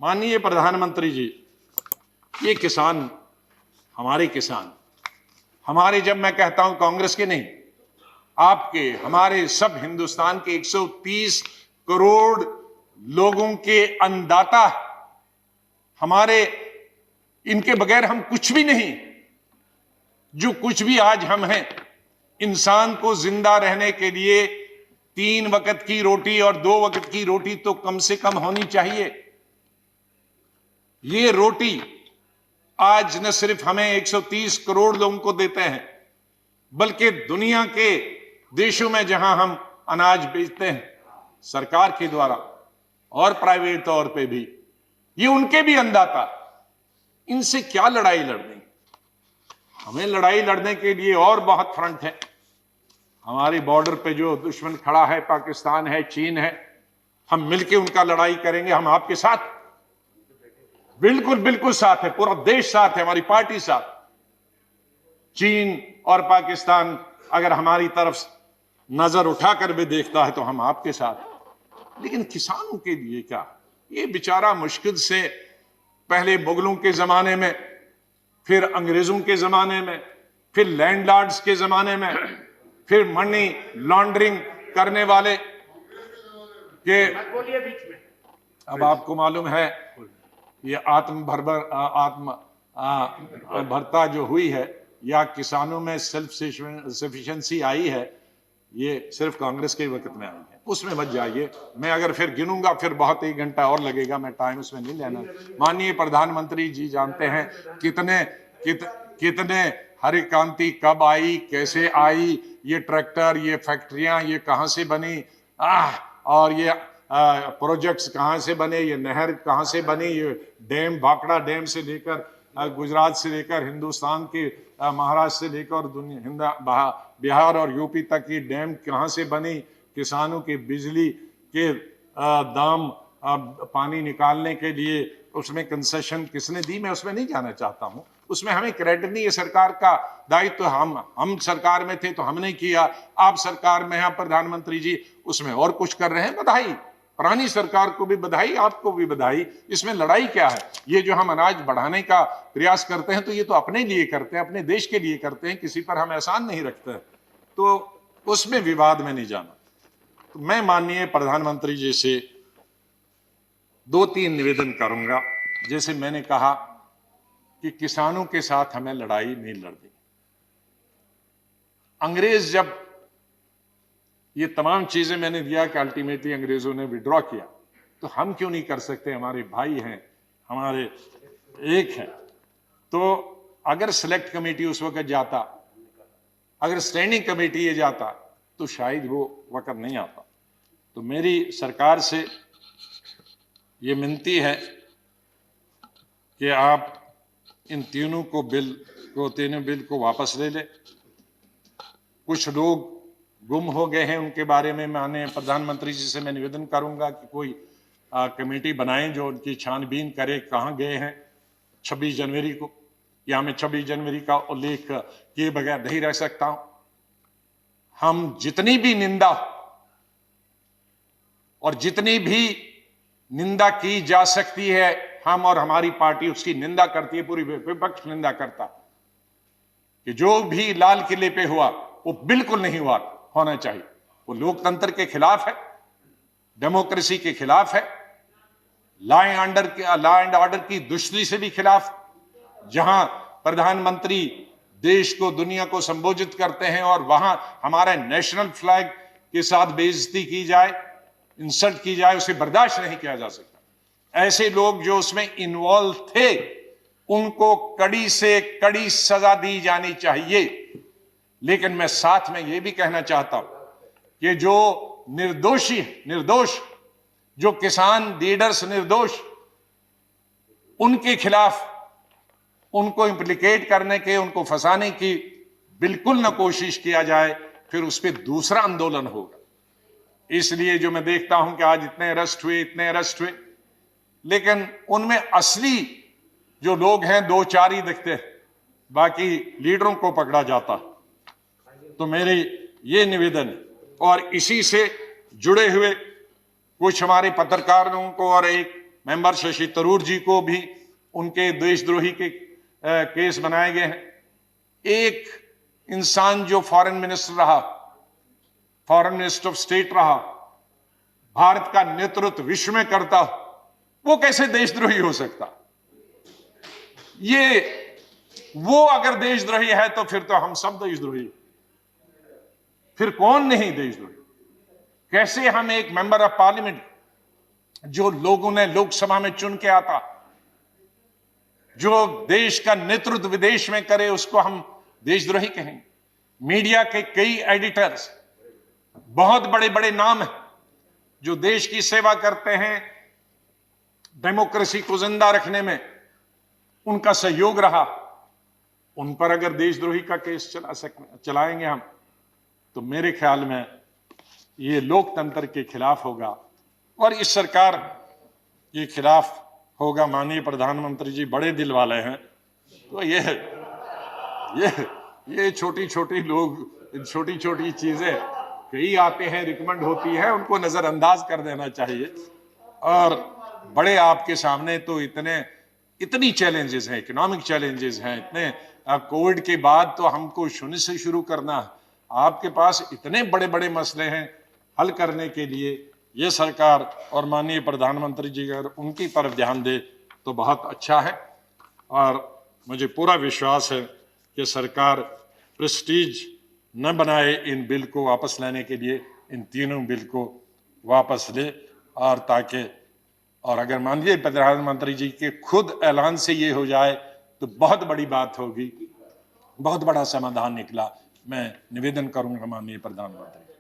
माननीय प्रधानमंत्री जी, ये किसान, हमारे किसान, हमारे, जब मैं कहता हूं कांग्रेस के नहीं, आपके, हमारे, सब हिंदुस्तान के 130 करोड़ लोगों के अन्नदाता, हमारे, इनके बगैर हम कुछ भी नहीं। जो कुछ भी आज हम हैं, इंसान को जिंदा रहने के लिए 3 वक्त की रोटी और 2 वक्त की रोटी तो कम से कम होनी चाहिए। ये रोटी आज न सिर्फ हमें 130 करोड़ लोगों को देते हैं, बल्कि दुनिया के देशों में जहां हम अनाज बेचते हैं सरकार के द्वारा और प्राइवेट तौर पे भी, ये उनके भी अन्नदाता। इनसे क्या लड़ाई लड़नी? हमें लड़ाई लड़ने के लिए और बहुत फ्रंट है। हमारी बॉर्डर पे जो दुश्मन खड़ा है, पाकिस्तान है, चीन है, हम मिलके उनका लड़ाई करेंगे। हम आपके साथ, बिल्कुल बिल्कुल साथ है, पूरा देश साथ है, हमारी पार्टी साथ। चीन और पाकिस्तान अगर हमारी तरफ नजर उठाकर भी देखता है तो हम आपके साथ। लेकिन किसानों के लिए क्या? ये बेचारा मुश्किल से पहले मुगलों के जमाने में, फिर अंग्रेजों के जमाने में, फिर लैंडलॉर्ड्स के जमाने में, फिर मनी लॉन्ड्रिंग करने वाले के, अब आपको मालूम है ये भरता जो हुई है, या किसानों में सेल्फ सफिशिएंसी आई है, ये सिर्फ कांग्रेस के वक्त में आई है। उसमें मत जाइए, मैं अगर फिर गिनूंगा फिर बहुत 1 घंटा और लगेगा, मैं टाइम उसमें नहीं लेना। माननीय प्रधानमंत्री जी जानते हैं कितने हरी क्रांति कब आई, कैसे आई, ये ट्रैक्टर, ये फैक्ट्रियां, ये कहां से बनी, और ये प्रोजेक्ट्स कहां से बने, ये नहर कहां से बनी, ये डैम, भाखड़ा डैम से लेकर गुजरात से लेकर हिंदुस्तान के महाराष्ट्र से लेकर बिहार और यूपी तक की डैम कहां से बनी, किसानों की बिजली के दाम, पानी निकालने के लिए उसमें कंसेशन किसने दी, मैं उसमें नहीं जाना चाहता हूं। उसमें हमें क्रेडिट नहीं है, सरकार का दायित्व। हम सरकार में थे तो हमने किया, आप सरकार में हैं प्रधानमंत्री जी, उसमें और कुछ कर रहे हैं, बधाई। पुरानी सरकार को भी बधाई, आपको भी बधाई। इसमें लड़ाई क्या है? ये जो हम अनाज बढ़ाने का प्रयास करते हैं तो ये तो अपने लिए करते हैं, अपने देश के लिए करते हैं, किसी पर हम एहसान नहीं रखते, तो उसमें विवाद में नहीं जाना। तो मैं माननीय प्रधानमंत्री जी से 2-3 निवेदन करूंगा। जैसे मैंने कहा कि किसानों के साथ हमें लड़ाई नहीं लड़नी। अंग्रेज जब ये तमाम चीजें मैंने दिया कि अल्टीमेटली अंग्रेजों ने विड्रॉ किया, तो हम क्यों नहीं कर सकते? हमारे भाई हैं, हमारे एक है। तो अगर सेलेक्ट कमेटी उस वक्त जाता, अगर स्टैंडिंग कमेटी ये जाता, तो शायद वो वक्त नहीं आता। तो मेरी सरकार से ये विनती है कि आप इन तीनों बिल को वापस ले लें। कुछ लोग गुम हो गए हैं, उनके बारे में माननीय प्रधानमंत्री जी से मैं निवेदन करूंगा कि कोई कमेटी बनाएं जो उनकी छानबीन करे, कहां गए हैं 26 जनवरी को। या मैं 26 जनवरी का उल्लेख किए बगैर नहीं रह सकता हूं। हम जितनी भी निंदा और जितनी भी निंदा की जा सकती है, हम और हमारी पार्टी उसकी निंदा करती है, पूरी विपक्ष निंदा करता कि जो भी लाल किले पे हुआ वो बिल्कुल नहीं होना चाहिए। वो लोकतंत्र के खिलाफ है, डेमोक्रेसी के खिलाफ है, लॉ एंड ऑर्डर की दुश्मनी से भी खिलाफ। जहां प्रधानमंत्री देश को, दुनिया को संबोधित करते हैं और वहां हमारे नेशनल फ्लैग के साथ बेइज्जती की जाए, इंसल्ट की जाए, उसे बर्दाश्त नहीं किया जा सकता। ऐसे लोग जो उसमें इन्वॉल्व थे, उनको कड़ी से कड़ी सजा दी जानी चाहिए। लेकिन मैं साथ में यह भी कहना चाहता हूं कि जो निर्दोष जो किसान लीडर्स निर्दोष, उनके खिलाफ, उनको इंप्लीकेट करने के, उनको फंसाने की बिल्कुल न कोशिश किया जाए, फिर उस पर दूसरा आंदोलन होगा। इसलिए जो मैं देखता हूं कि आज इतने अरेस्ट हुए, लेकिन उनमें असली जो लोग हैं 2-4 ही दिखते हैं, बाकी लीडरों को पकड़ा जाता। तो मेरे ये निवेदन है, और इसी से जुड़े हुए कुछ हमारे पत्रकारों को और एक मेंबर शशि तरूर जी को भी उनके देशद्रोही के केस बनाए गए हैं। एक इंसान जो फॉरेन मिनिस्टर रहा, फॉरेन मिनिस्टर ऑफ स्टेट रहा, भारत का नेतृत्व विश्व में करता, वो कैसे देशद्रोही हो सकता? वो अगर देशद्रोही है तो फिर तो हम सब देशद्रोही, फिर कौन नहीं देशद्रोही? कैसे हम एक मेंबर ऑफ पार्लियामेंट जो लोगों ने लोकसभा में चुन के आता, जो देश का नेतृत्व विदेश में करे, उसको हम देशद्रोही कहेंगे? मीडिया के कई एडिटर्स, बहुत बड़े बड़े नाम हैं जो देश की सेवा करते हैं, डेमोक्रेसी को जिंदा रखने में उनका सहयोग रहा, उन पर अगर देशद्रोही का केस चलाएंगे हम, तो मेरे ख्याल में ये लोकतंत्र के खिलाफ होगा और इस सरकार के खिलाफ होगा। माननीय प्रधानमंत्री जी बड़े दिल वाले हैं, तो ये छोटी छोटी लोग, छोटी छोटी चीजें कई आते हैं, रिकमेंड होती है, उनको नजरअंदाज कर देना चाहिए। और बड़े आपके सामने तो इतनी चैलेंजेस हैं, इकोनॉमिक चैलेंजेस हैं, इतने कोविड के बाद तो हमको शून्य से शुरू करना, आपके पास इतने बड़े बड़े मसले हैं हल करने के लिए। ये सरकार और माननीय प्रधानमंत्री जी अगर उनकी तरफ ध्यान दे तो बहुत अच्छा है। और मुझे पूरा विश्वास है कि सरकार प्रेस्टीज न बनाए इन बिल को वापस लेने के लिए, इन तीनों बिल को वापस ले, और ताकि और अगर माननीय प्रधानमंत्री जी के खुद ऐलान से ये हो जाए तो बहुत बड़ी बात होगी, बहुत बड़ा समाधान निकला। मैं निवेदन करूंगा माननीय प्रधानमंत्री।